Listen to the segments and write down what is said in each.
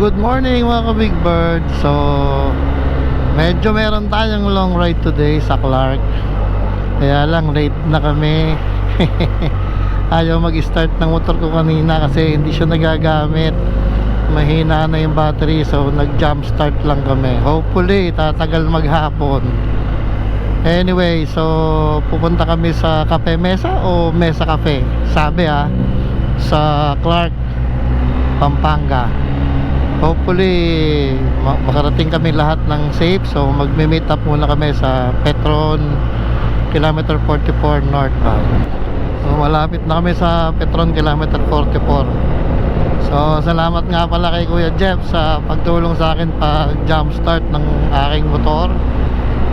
Good morning mga ka-Big Bird. So medyo meron tayong long ride today sa Clark. Kaya lang late na kami. Ayaw mag-start ng motor ko kanina kasi hindi siya nagagamit. Mahina na yung battery, so nag-jump start lang kami. Hopefully tatagal maghapon. Anyway, so pupunta kami sa Cafe Mesa o Mesa Cafe, sabi sa Clark, Pampanga. Hopefully makarating kami lahat ng safe. So magme-meet up muna kami sa Petron kilometer 44 northbound. So malapit na kami sa Petron kilometer 44. So salamat nga pala kay Kuya Jeff sa pagtulong sa akin pag jump start ng aking motor.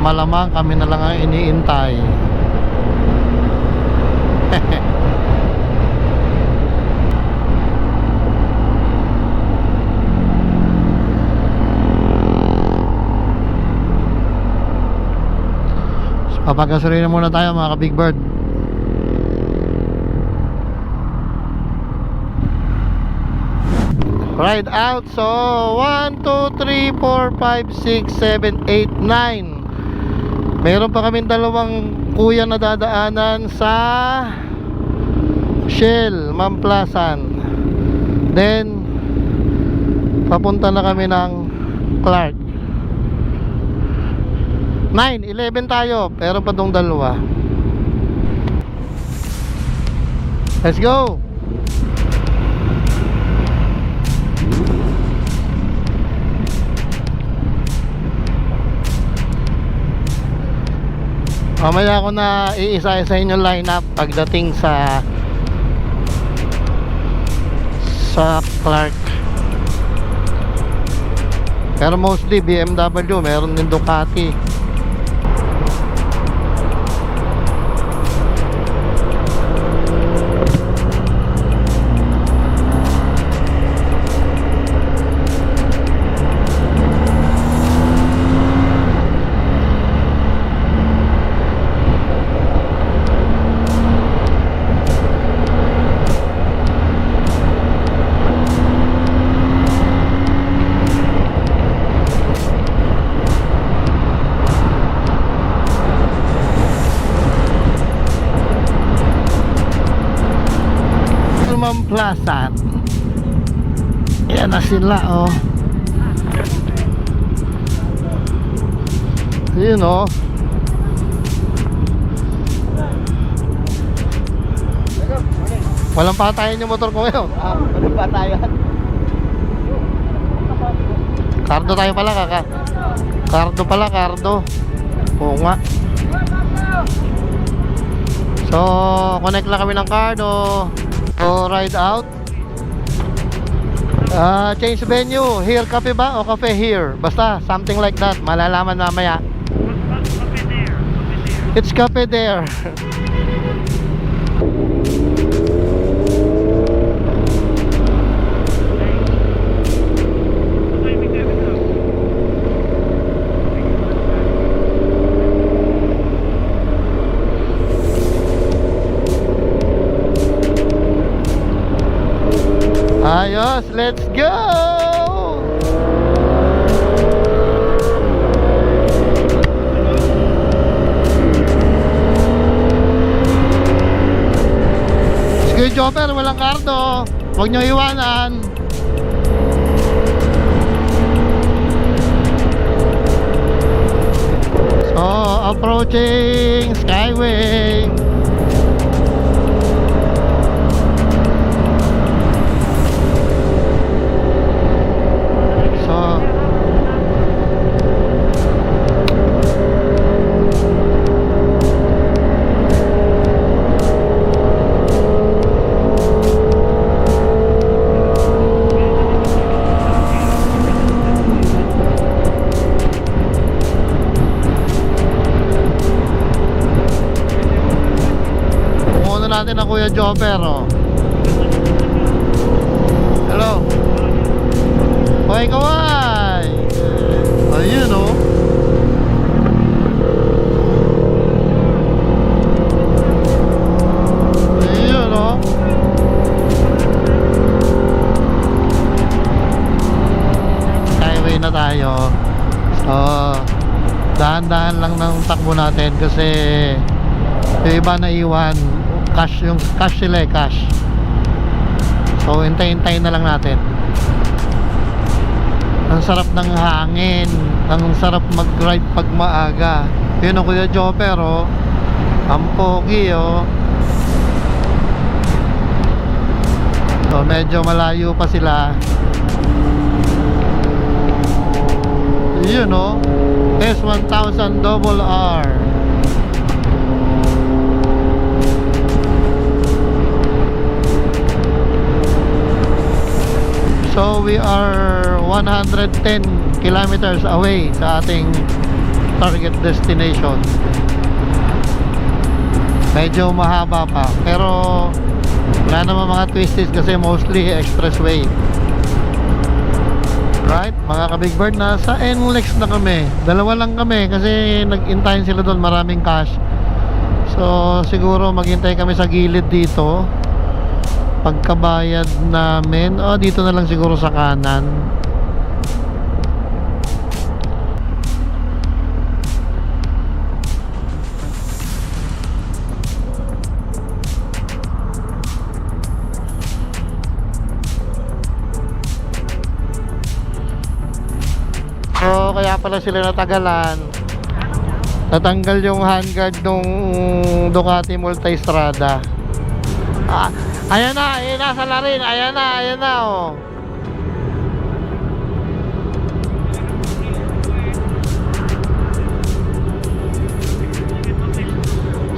Malamang kami na lang ang iniintay. Papagasolina muna tayo mga ka-Big Bird. Ride out. So 1, 2, 3, 4, 5, 6, 7, 8, 9. Meron pa kaming dalawang kuya na dadaanan sa Shell, Mamplasan. Then papunta na kami ng Clark. 9, 11 tayo, pero pa tong dalawa. Let's go. Mamaya ako na iisa-isa yung lineup pagdating sa Clark. Pero mostly BMW, meron din Ducati. Plaza. Yan na sila Yun walang patayan yung motor ko ngayon. Walang patayan. Cardo tayo pala Cardo. Oo nga. So connect lang kami ng Cardo. So ride out. Change venue. Here cafe ba o cafe here? Basta something like that. Malalaman mamaya. It's cafe there. Ayos, let's go! Sige, Chopper, walang kardo. Huwag nyo iwanan. So, approaching Skyway. Natin na Kuya Jopper Hello. Hoy kaway. Ayun Ayun dahan-dahan lang ng takbo natin kasi yung iba na iwan cash, yung cash sila cash. So hintay-hintay na lang natin. Ang sarap ng hangin, ang sarap mag-ride pag maaga. Yun ang Kuya Jopper, oh. Ang pogi, oh. So medyo malayo pa sila. Yun, oh. S1000 double R. So we are 110 kilometers away sa ating target destination. Medyo mahaba pa, pero wala naman mga twisties kasi mostly expressway. Right, mga ka-Big Bird, nasa NLEX na kami. Dalawa lang kami kasi nag-intayin sila doon, maraming cash. So siguro maghintay kami sa gilid dito. Pagkabayad namin, dito na lang siguro sa kanan. So kaya pala sila natagalan. Natanggal yung handguard nung Ducati Multistrada. Ayan na, nasa larin. Ayan na, oh.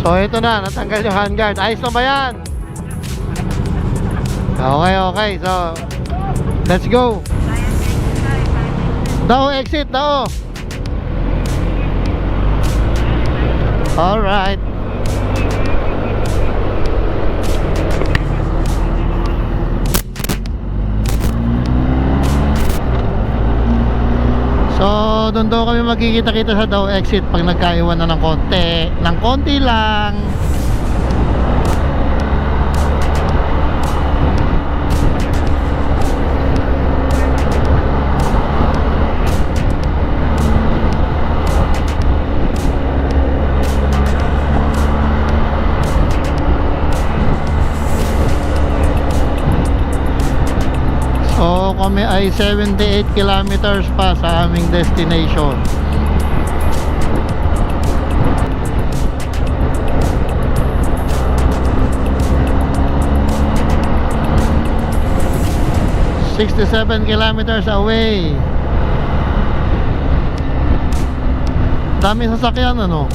So ito na, natanggal yung handguard. Ayos na ba yan? Okay. So let's go. Dao exit, Dao. Alright. So doon daw kami magkikita-kita sa Dao exit pag nagkaiwan na ng konti lang. So kami ay 78 kilometers pa sa aming destination. ...67 kilometers away. Dami sasakyan, ano?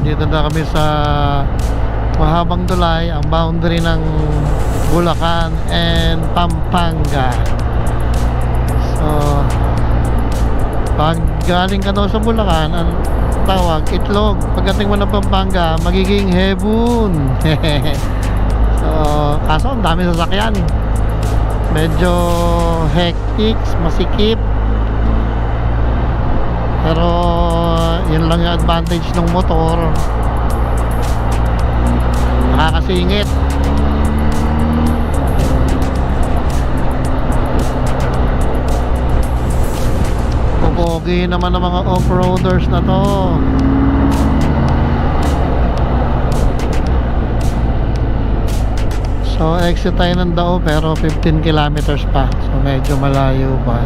Dito na kami sa mahabang tulay, ang boundary ng Bulacan and Pampanga. So pag galing ka daw sa Bulacan, ang tawag Itlog. Pagdating mo ng Pampanga, magiging Hebun. So kaso ang dami sasakyan, medyo hectic, masikip, pero yun lang yung advantage ng motor, nakakasingit. Pupogi naman ng mga off-roaders na to. So exit tayo ng Dao pero 15 kilometers pa, so medyo malayo pa.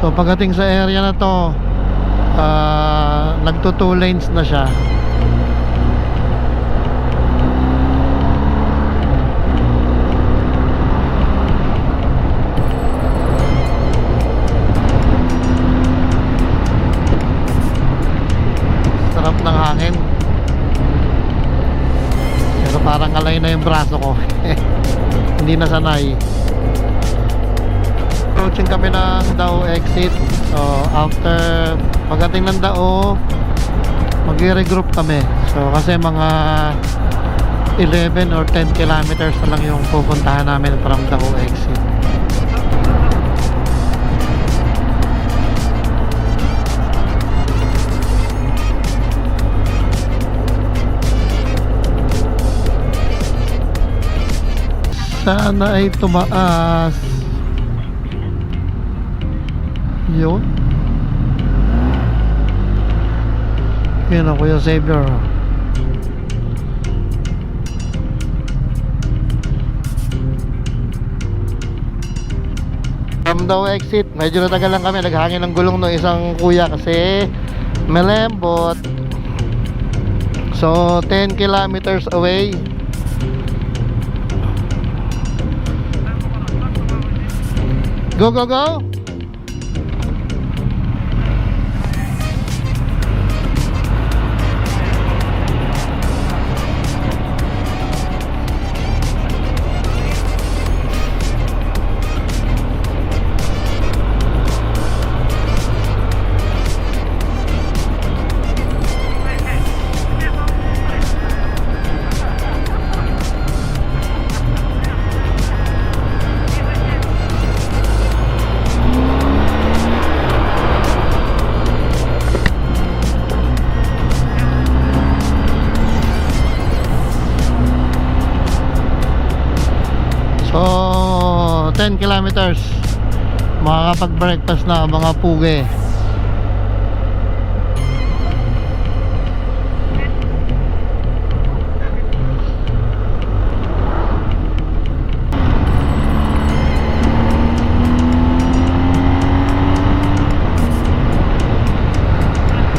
So pagdating sa area na to, nagto 2 lanes na siya. Sarap ng hangin, pero parang alay na yung braso ko. Hindi na sanay. Approaching kami ng Dao exit. So after pagdating ng Dao, magre-regroup kami. So kasi mga 11 or 10 kilometers na lang yung pupuntahan namin from Dao exit. Sana ay tumaas. Yun. Yun ang Kuya Xavier. From daw exit, medyo natagal lang kami. Naghangin ng gulong ng isang kuya kasi malembot. So 10 kilometers away. Go, go, go. So 10 kilometers makakapag-breakfast na mga puge.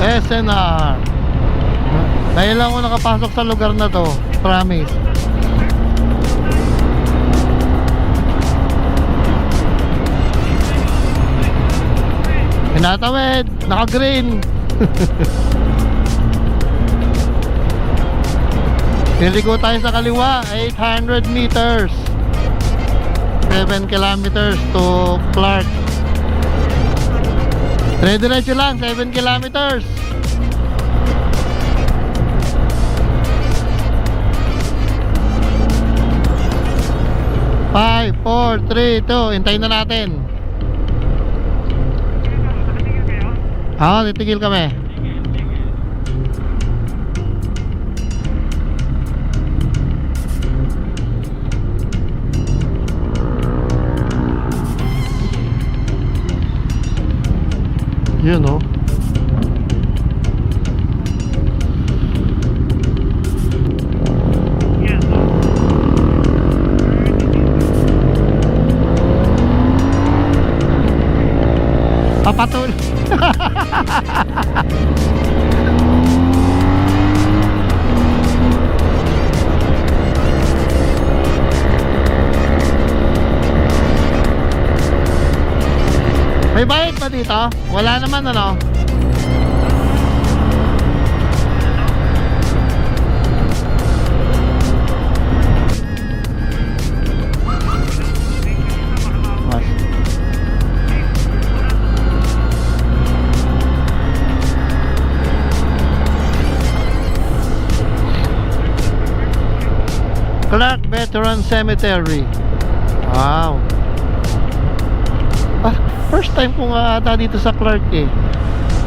SNR. Dahil lang ako nakapasok sa lugar na to, promise. Pinatawid, naka-green. Liliko tayo sa kaliwa, 800 meters. 7 kilometers to Clark. Dire-diretso lang, 7 kilometers. Five, 4, 3, 2. Hintayin na natin. Titigil kami. Yun o. Papatul. May bayad pa dito? Wala naman ano? Clark Veteran Cemetery. Wow. First time ko nga ata dito sa Clark eh.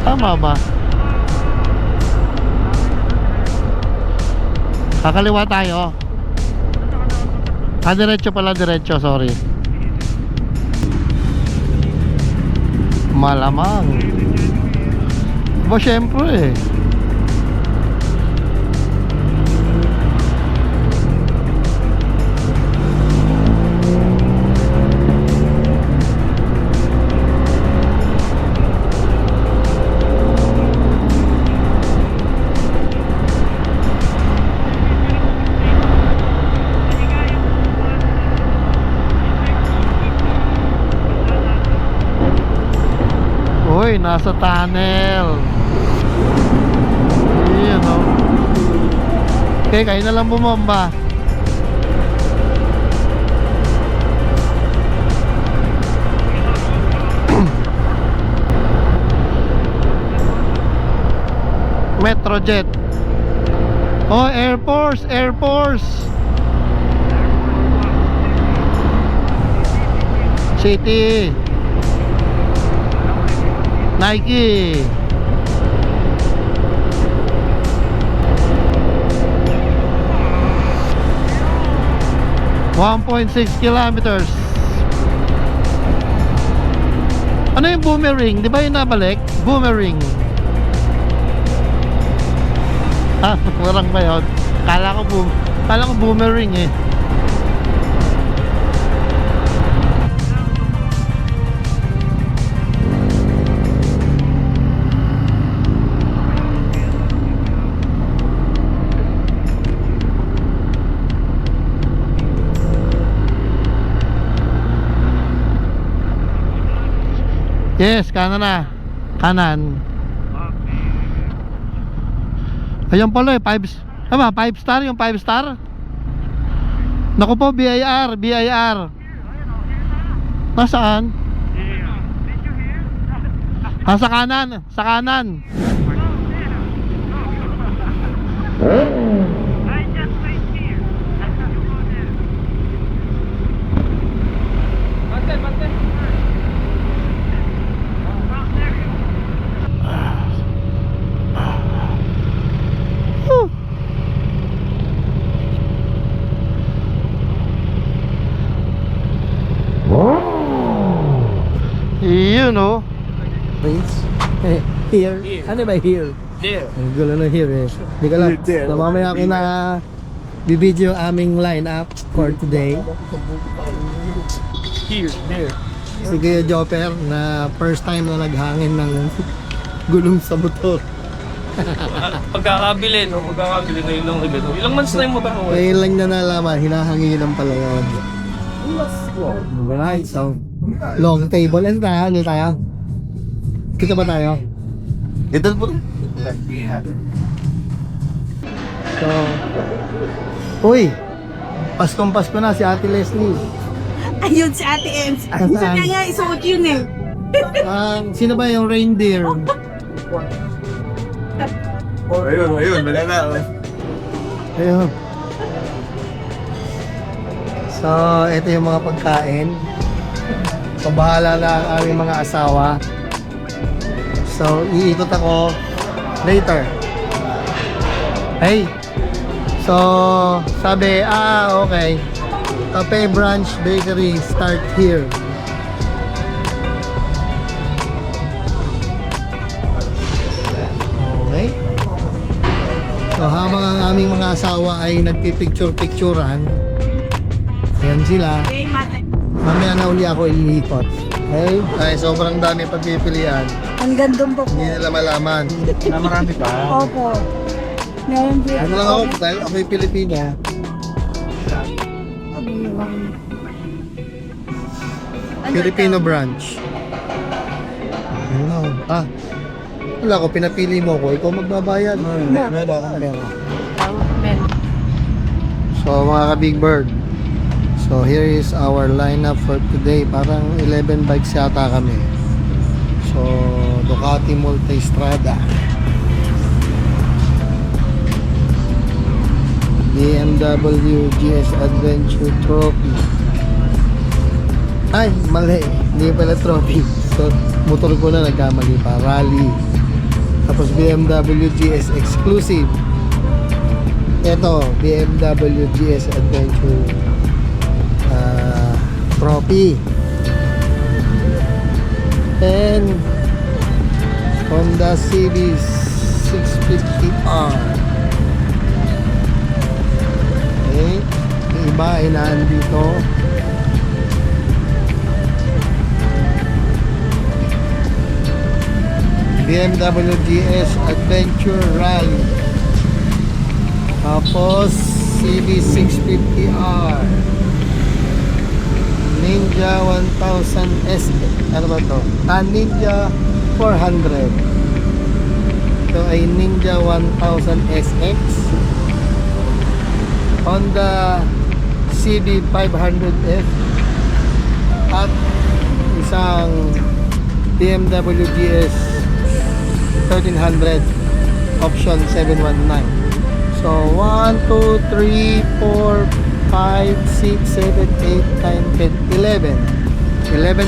Tama ba? Kakaliwa tayo. Diretso pala, diretso, sorry. Malamang. Ba, syempre eh. Uy, nasa tunnel. Ayan o. Okay, kayo na lang bumamba. Metrojet. Oh, Air Force, Air Force. City. Nike. (1.6 kilometers). Ano yung boomerang? Di ba yung nabalik? Boomerang. Ah, warang ba yun? Kala ko boomerang eh. Yes, kanan na. Kanan. Ayun pala eh, 5 star yung 5 star. Naku po, BIR. Nasaan? Ah, sa kanan. Sa kanan. Yun oh. Here. Ano ba here? There. Ang gulo na here eh. Hindi ka lang. There. So mamaya ako na bibidyo ang aming lineup for today. Here. There. Si Kuya Jopper na first time na naghangin ng gulong sa motor. Pagkakabili, no? Pagkakabili ngayon lang agad. Ilang months na yung motor ko? Ngayon lang na nalaman, hinahanginan pala yun. Alright, so long table. Ano tayo? Kita ba tayo? Ito po. So, uy! Paskong Pasko na si Ate Leslie. Ayun si Ate Ems. Isa na nga, isuot yun eh. Sino ba yung reindeer? Ayun, wala na. Ayun. So, ito yung mga pagkain. So, bahala na ang aming mga asawa. So, iikot ako later. Hey! So, sabi, okay. Cafe Branch Bakery, start here. Okay. So, habang ang aming mga asawa ay nagpipicture-picturean, ayan sila. Okay, mata. Mamaya na uli ako ililipat. Okay? Ay, sobrang dami pagpipilian. Hanggang doon po po. Hindi nila malaman. Na marami pa. Opo. Meron din. Ano lang ako, dahil ako'y Pilipino. Filipino branch. Ano? Wala ko, pinapili mo ko. Ikaw magbabayad. So, mga ka-Big Bird. So, here is our lineup for today. Parang 11 bikes yata kami. So, Ducati Multistrada. BMW GS Adventure Trophy. Ay, mali. Hindi pala trophy. So, motor ko na nagkamali pa. Rally. Tapos BMW GS Exclusive. Ito, BMW GS Adventure Trophy. And Honda CB 650R. Okay. Yung iba ay nandito. BMW GS Adventure Rally. Tapos CB 650R. Ninja 1000 S. Ano ba to? Ninja 400. Ito ay Ninja 1000 SX. Honda CB 500F. At isang BMW GS 1300 option 719. So 1, 2, 3, 4, 5, 6, 7, 8, 9, 10, 11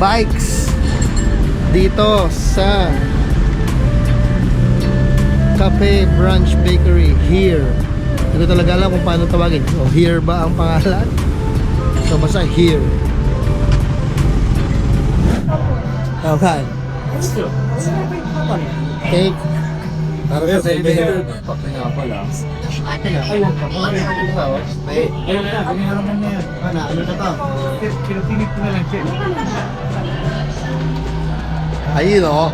bikes dito sa Cafe Branch Bakery here. Hindi ko talaga alam kung paano tawagin. So here ba ang pangalan? So basta here. Okay. Cake. Para sa sa'yo. Ayun o.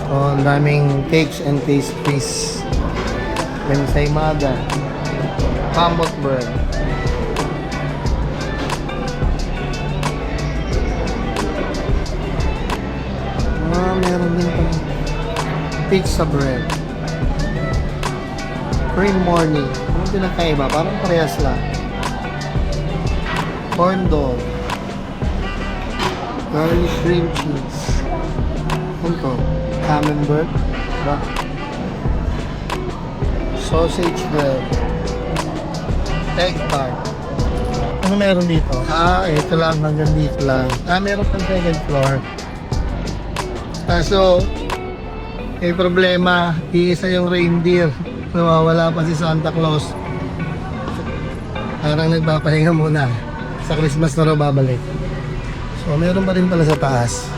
So, ang daming cakes and pastries. Ensaymada. Pambot bread. Meron din pa pizza bread. Cream morning. Anong pinakaiba? Parang parehas lang. Corn dog. Garlic cream cheese. Ano to? Camembert. Diba? Sausage bread. Egg tart. Ano meron dito? Ito lang. Hanggang dito lang. Meron pang second floor. So, may problema. Iisa yung reindeer. Nawawala pa si Santa Claus. Parang nagpapahinga muna. Sa Christmas na raw babalik. So, meron pa rin pala sa taas.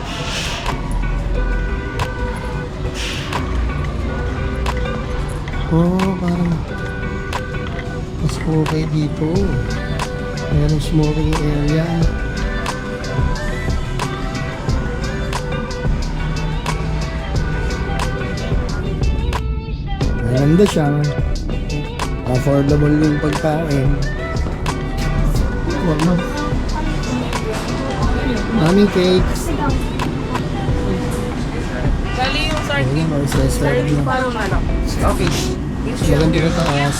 Parang mas okay dito. Merong smoking area. Maganda siya. Affordable yung pagkain. Wow. Daming cakes. Bali yung sardine. Ayun, sardine. Parang ano. Okay. Maganda sa taas.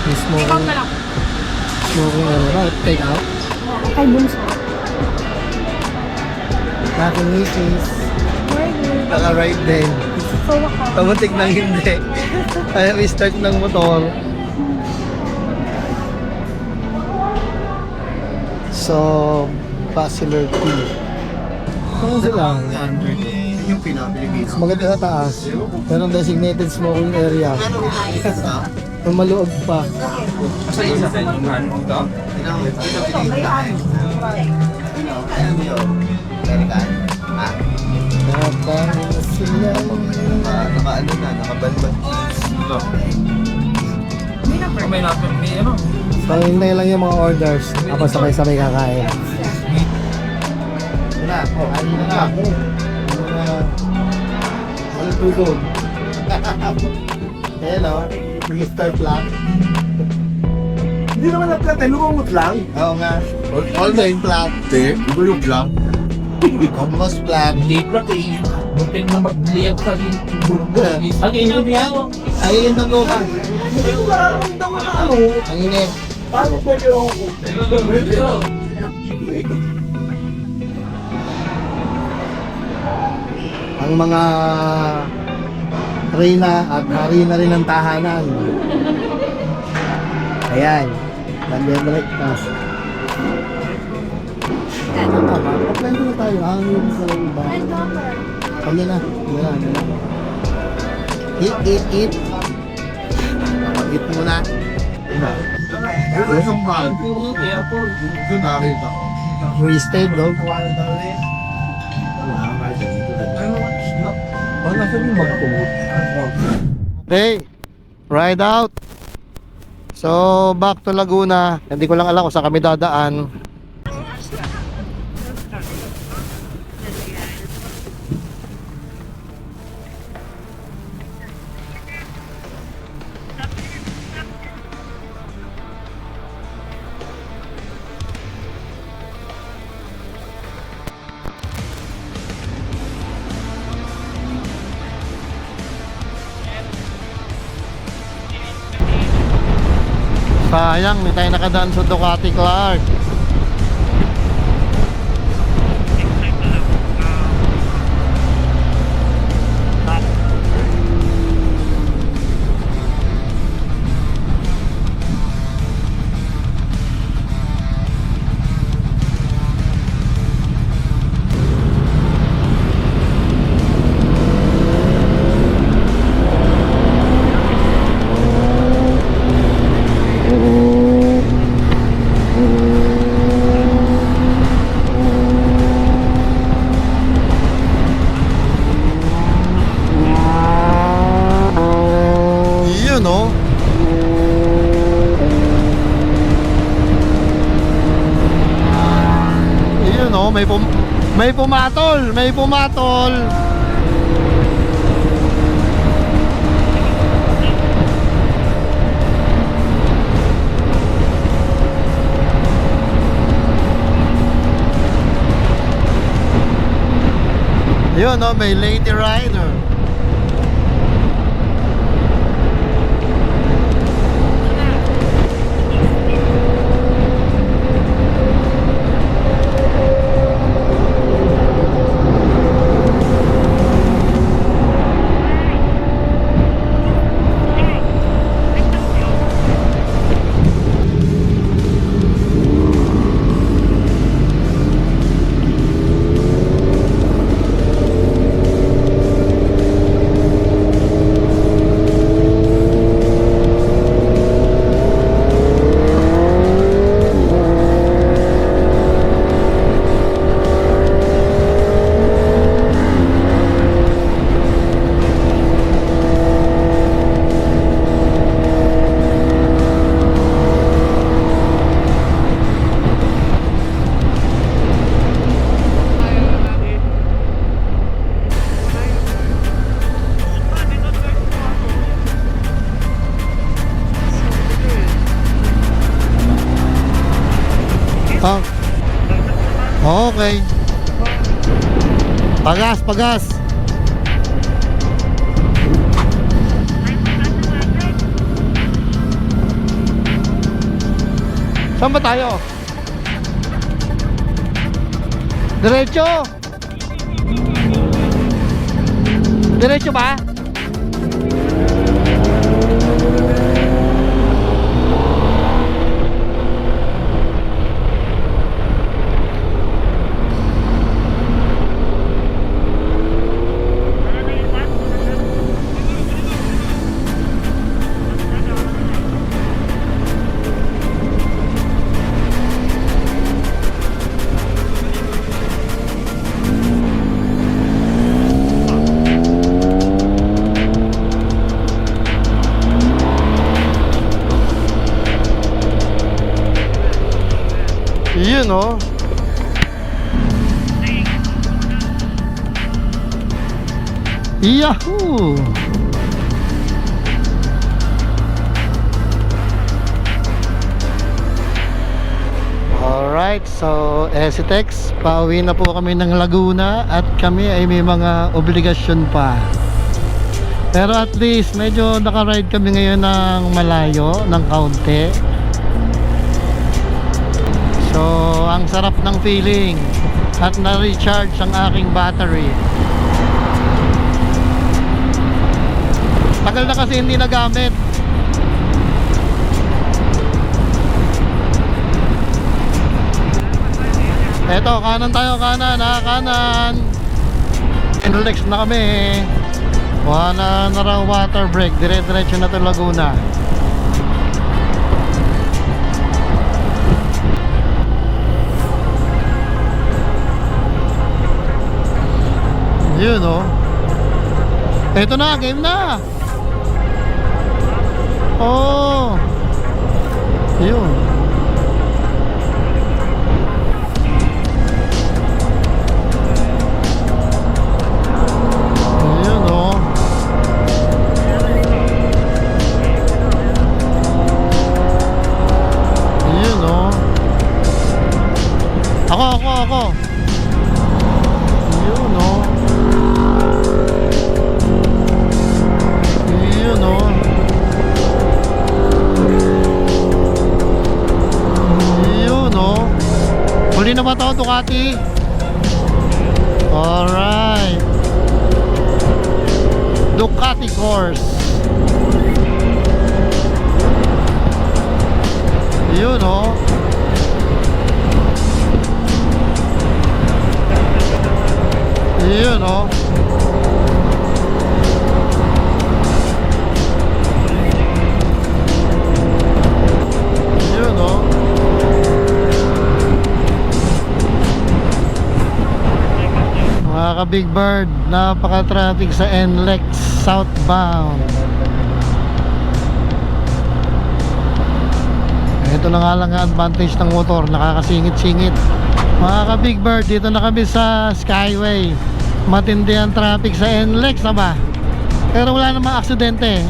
May smoking. Smoking ano. Take out. Ay, bunso. Aking misis. Naka-ride din. Kamutik nang hindi. Ayaw i-start ng motor. So, bachelor tea. Ano sila? Yung pinapiligitan. Maganda sa taas. Merong designated smoking area. May maluog pa. Sa isa sa yung ano ito? Nakapang sila. Naka-ano na, nakabalban. May lapit, may ano? So, hintay lang yung mga orders. Tapos sabay-sabay kakain. Wala, ano na. Walang tugod. Ayan o. Mr. Black. Hindi naman na-flat eh, lumumot lang. Oo nga. All time flat. Iba yung lang. Almost flat. Hindi ko tingin. Butin na magliyag sa ang inyo niya. Ayun ang lupa. Ano? Ang init. Paano pwede ako? Ang mga reyna at hari na rin ng tahanan. Ayan. Nag-breakfast. Apply na tayo. Ang yung sa iba. Kami na. Eat. Eat muna. Ito yung mahal. Doon nakita. Wasted, dog. Nasa yung magkumot. Okay. Ride out. So, back to Laguna. Hindi ko lang alam kung saan kami dadaan. Sayang, hindi tayo nakadaan sa Ducati Clark. may pumatol, may pumatol. Yun, no, may lady rider. Ah. Okay. Pagas, pagas. Saan ba tayo? Diretso. Diretso ba? Yun, oh. Yahoo! Alright, so Esitex, pauwi na po kami ng Laguna at kami ay may mga obligasyon pa. Pero at least medyo nakaride kami ngayon ng malayo, ng kaunti. So, ang sarap ng feeling at na-recharge ang aking battery. Tagal na kasi hindi nagamit. Eto, kanan tayo, kanan, kanan. Relax na kami. Wala na raw water break. Dire-diretso na to Laguna. Yun, oh. Eto na, game na. Oh. Yun. Yun, oh. Yun, oh. Ako. Yun, oh. Yun, oh. Yun, oh. Huli na ba ito, Ducati? Alright. Ducati course. Yun, oh. Yun, oh. Yun, oh. Mga ka-Big Bird, napaka-traffic sa NLEX southbound. Ito na nga lang ang advantage ng motor, nakakasingit-singit. Mga ka-Big Bird, dito na kami sa Skyway. Matindi ang traffic sa NLEX, ba? Pero wala namang aksidente.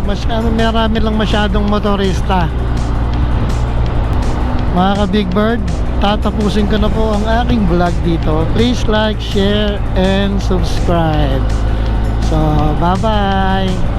Marami lang masyadong motorista. Mga ka-Big Bird, tatapusin ko na po ang aking vlog dito. Please like, share, and subscribe. So, bye-bye!